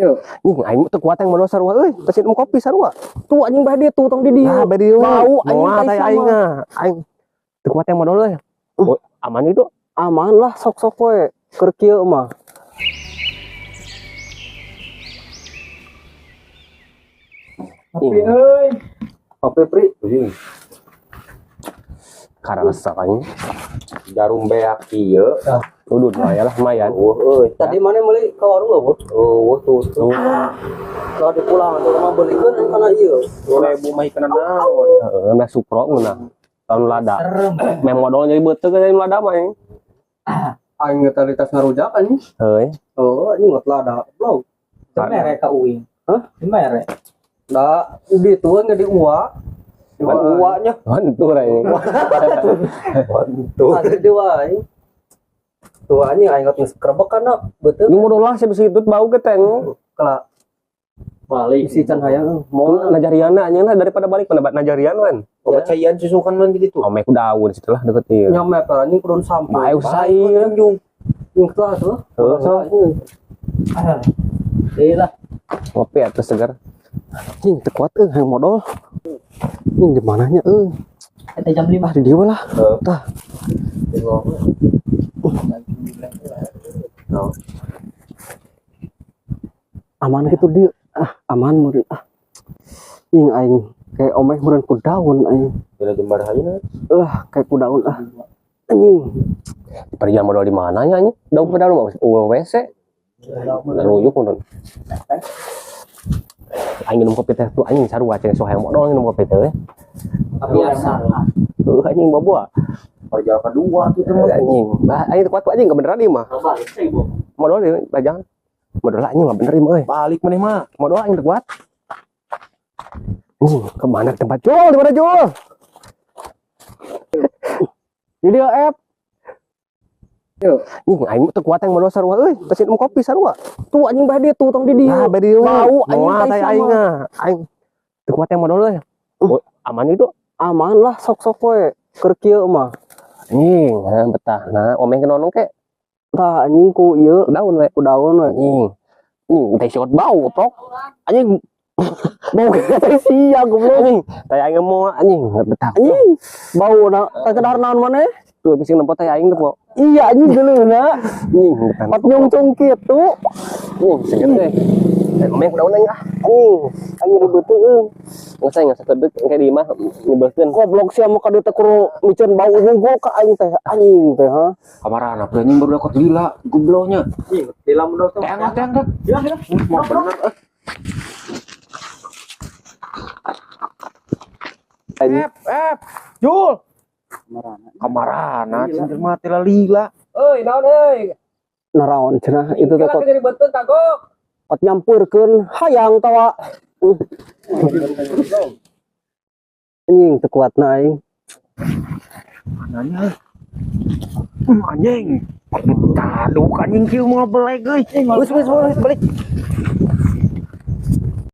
Nih aing teu kuat yang modal sarua euy, peusin kopi sarua. Tuh anjing bae dia tuh tong di dieu. Nah, badi bau anjing teh aing aing teu kuat yang modal euy. Aman itu. Aman lah sok-sok we. Keur kieu mah. Tapi euy. Kopi pri. Karasa kan. Jarum beak kieu. Udud wae lah lumayan. Tadi mana meuli ka warung eueuh? Tuh. Kalau dipulang atuh mah beulikeun kana ieu. 2000 mah ikeun naon. Heeh, mah supro ngeunah. Tahun lada. Mem modal jadi beuteuh jadi lada mah. Aing talitas ngarujak anjing. Heuy. Oh, anjing ngot lada. Loh. Mere ka uing. Hah? Mere. Da di tueun di uwa. Di uwanya. Hantu ini. Tuh. Ada di uwa anjing. Tuh anjing aing ngot ngeskrebek kana beuteuh. Ini modal lah bisa itu bau keteng. Kala Balik. isi can hayang Mau najariana anjing lah daripada balik pada najarian kan. Obat caian susukan man gitu. Omek daun situ lah deket ieu. nyampe ka anjing kudun sampah. Bae usai. Ingklah tuh. Heeh, so. Lah. Ngopi atuh segar. Anjing teu kuat yang modal. Ini di mananya Kita jam 5. di dieu lah. Tah. Aman gitu dia. Aman meureun Ing aing kayak omeh meureun ku daun aing. Bila jembar hayna. Kayak ku daun anjing. Perjalanan modal di mananya anjing? Daun pedal mah WC. Ruyuk mun. Aing minum kopi teh tuh anjing sarua cenah soh hayang modal minum kopi teh. Biasa. Anjing babua. Perjalanan kedua tuh itu mah. Anjing. Aing kuat anjing kebeneran ieu mah. Modal ieu bajang. Modal anjing mah bener ieu mah euy. Balik maneh mah. Modal aing teu kuat. Kemana tempat Jul? Di mana Jul? Di dia F. Aing teu kuat yang modal sarua euy, peusin kopi sarua. Tuh anjing bae dia tuh tong di dieu. Nah, bae dieu. Bau anjing teh aing aing teu kuat yang modal euy. Aman itu. Aman lah sok-sok we. Keur kieu mah. Anjing, betahna omeng kenonong ke Tah anjing ku ieu daun we. ku daun we. Anjing. Teh siot bau oprok. Anjing Bau teh sia goblok. anjing, teh aing mau anjing betah. Anjing bau na teh kedar naon maneh? Tuh bisa nempot teh aing tuh. Iya anjing geuleuna. Anjing betah. Pat nyungcung kitu. Anjing seger teh. Omeng daun aing Anjing ribeuteung. Nggak saya nggak sekedek kayak di mah nyebelkeun. Goblok sia mah ka dieu teh kudu micen bau unggul ka aing teh. Anjing teh ha. Kamarana anjing baru dapat lila gobloknya. Lila mundur tuh. Angkat. Mau bener. Jul. Kamarana cenah mah teh lila. Euy, naon euy? Naraon cenah itu teh kok jadi betul tagok. pot nyampurkeun hayang tawa. Anjing teu kuatna aing. Nanya. Anjing. Taduk anjing kieu mah belek euy. Wis balik.